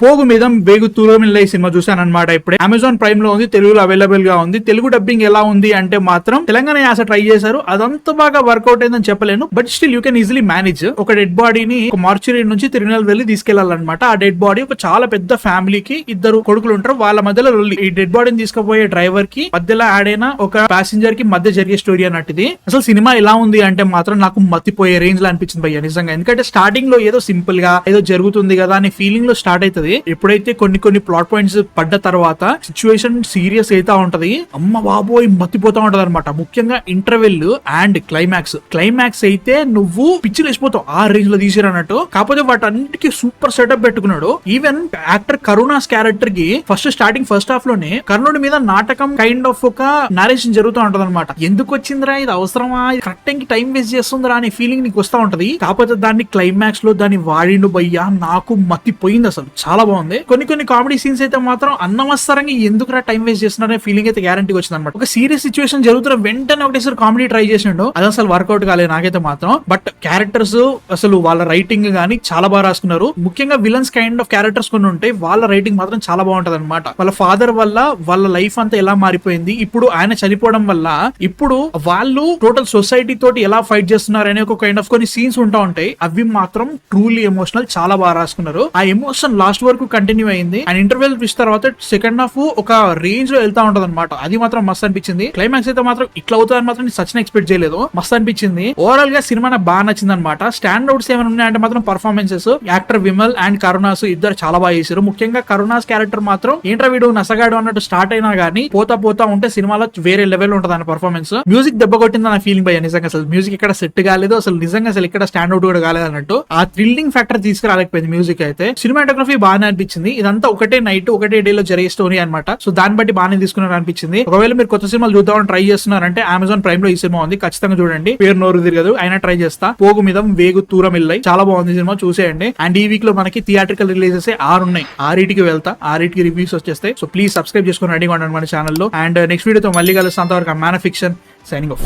పోగు మీద వేగు తూరమిల్లై సినిమా చూసాను అనమాట. ఇప్పుడే అమెజాన్ ప్రైమ్ లో ఉంది, తెలుగులో అవైలబుల్ గా ఉంది. తెలుగు డబ్బింగ్ ఎలా ఉంది అంటే మాత్రం తెలంగాణ యాస ట్రై చేశారు, అదంతా బాగా వర్కౌట్ అయిందని చెప్పలేను, but still you can easily manage. ఒక డెడ్ బాడీని ఒక మార్చురీ నుంచి తిరునల్ వెళ్ళి తీసుకెళ్లాలన్నమాట. ఆ డెడ్ బాడీ ఒక చాలా పెద్ద ఫ్యామిలీకి ఇద్దరు కొడుకులు ఉంటారు, వాళ్ళ మధ్యలో ఈ డెడ్ బాడీని తీసుకుపోయే డ్రైవర్ కి మధ్యలో యాడ్ అయిన ఒక ప్యాసింజర్ కి మధ్య జరిగే స్టోరీ అన్నట్టుది. అసలు సినిమా ఎలా ఉంది అంటే మాత్రం నాకు మత్తిపోయే రేంజ్ లో అనిపించింది భయ్య నిజంగా. ఎందుకంటే స్టార్టింగ్ లో ఏదో సింపుల్ గా ఏదో జరుగుతుంది కదా అనే ఫీలింగ్ లో స్టార్ట్ అవుతుంది. ఎప్పుడైతే కొన్ని ప్లాట్ పాయింట్స్ పడ్డ తర్వాత సిచ్యువేషన్ సీరియస్ అయితే ఉంటది, అమ్మ బాబోయ్ మత్తిపోతా ఉంటది అనమాట. ముఖ్యంగా ఇంటర్వెల్ అండ్ క్లైమాక్స్ అయితే నువ్వు పిచ్చి లేచిపోతావు, ఆ రేంజ్ లో తీసిరన్నట్టు. కాకపోతే వాటన్నిటికీ సూపర్ సెటప్ పెట్టుకున్నాడు. ఈవెన్ యాక్టర్ కరుణాస్ క్యారెక్టర్ కి ఫస్ట్ హాఫ్ లోనే కర్ణుడి మీద నాటకం కైండ్ ఆఫ్ ఒక నారేషన్ జరుగుతూ ఉంటది అనమాట. ఎందుకు వచ్చిందిరా, ఇది అవసరమా, కరెక్ట్ టైం వేస్ట్ చేస్తుందిరా అనే ఫీలింగ్ నీకు వస్తా ఉంటది. కాకపోతే దాన్ని క్లైమాక్స్ లో దాన్ని వాడిండు భయ్యా, నాకు మత్తిపోయింది అసలు, చాలా బాగుంది. కొన్ని కామెడీ సీన్స్ అయితే మాత్రం అన్నవసరంగా ఎందుకురా టైం వేస్ట్ చేస్తున్నారనే ఫీలింగ్ అయితే గ్యారంటీ వచ్చింది అనమాట. ఒక సీరియస్ సిచ్యువేషన్ జరుగుతున్న వెంటనే ఒకటేసారి కామెడీ ట్రై చేసిండు, అది అసలు వర్కౌట్ కాలేదు నాకైతే మాత్రం. బట్ క్యారెక్టర్స్ అసలు వాళ్ళ రైటింగ్ గానీ చాలా బాగా రాసుకున్నారు. ముఖ్యంగా విలన్స్ కైండ్ ఆఫ్ క్యారెక్టర్స్ కొన్ని ఉంటాయి, వాళ్ళ రైటింగ్ మాత్రం చాలా బాగుంటది అనమాట. వాళ్ళ ఫాదర్ వల్ల వాళ్ళ లైఫ్ అంతా ఎలా మారిపోయింది, ఇప్పుడు ఆయన చనిపోవడం వల్ల ఇప్పుడు వాళ్ళు టోటల్ సొసైటీ తోటి ఎలా ఫైట్ చేస్తున్నారు అనే ఒక కైండ్ ఆఫ్ కొన్ని సీన్స్ ఉంటాయి. అవి మాత్రం ట్రూలీ ఎమోషనల్, చాలా బాగా రాసుకున్నారు. ఆ ఎమోషన్ లాస్ట్ వరకు కంటిన్యూ అయింది. అండ్ ఇంటర్వెల్ ట్విస్ట్ తర్వాత సెకండ్ హాఫ్ ఒక రేంజ్ లో వెళ్తా ఉంటది అనమాట. అది మాత్రం మస్త్ అనిపించింది. క్లైమాక్స్ అయితే మాత్రం ఇట్లా అవుతుందని మాత్రం సచిన ఎక్స్పెక్ట్ చేయలేదు, మస్త్ అనిపించింది. ఓవరాల్ గా సినిమా నాకు బాగా నచ్చింది అనమాట. స్టాండ్ అవుట్స్ ఏమైనా ఉన్నాయంటే మాత్రం performances, actor Vimal and Karuna's ఇద్దరు చాలా బాగా చేశారు. ముఖ్యంగా కరుణాస్ క్యారెక్టర్ మాత్రం ఏంట్రా వీడు నసగాడు అన్నట్టు స్టార్ట్ అయినా గానీ పోతా ఉంటే సినిమాలో వేరే లెవెల్ ఉంటుంది అన్న పర్ఫార్మెన్స్. మ్యూజిక్ దెబ్బ కొట్టింది నా ఫీలింగ్ భయ్య నిజంగా. అసలు మ్యూజిక్ ఇక్కడ సెట్ కాలేదు, అసలు నిజంగా అసలు ఇక్కడ స్టాండ్ అవుట్ కూడా కాలేదు అన్నట్టు. ఆ థ్రిల్లింగ్ ఫ్యాక్టర్ తీసుకురాలేకపోయింది మ్యూజిక్ అయితే. సినిమాటోగ్రఫీ బాగానే అనిపించింది. ఇదంతా ఒకటే నైట్ ఒకటే డే లో జరిగే స్టోరీ అనమాట. సో దాన్ని బట్టి బాగానే తీసుకున్నారు అనిపించింది. ఒకవేళ మీరు కొత్త సినిమాలు చూద్దామని ట్రై చేస్తున్నారంటే అమెజాన్ ప్రైమ్ లో ఈ సినిమా ఉంది, ఖచ్చితంగా చూడండి. పేరు నోరు తిరగదు, అయినా ట్రై చేస్తా. పోగు మీద వేగు తూరమిల్లై చాలా బాగుంది సినిమా, చూసేయండి. అండ్ ఈ వీక్ లో మనకి థియేట్రికల్ రిలీజెస్ 6 ఉన్నాయి, 6కి వెళ్తా, 6కి రివ్యూస్ వచ్చేస్తాయి. సో ప్లీజ్ సబ్స్క్రైబ్ చేసుకుని రెడీగా ఉండండి మన ఛానల్లో. అండ్ నెక్స్ట్ వీడియోతో మళ్ళీ కలుస్తాం. అంతవరకు man of fiction signing off.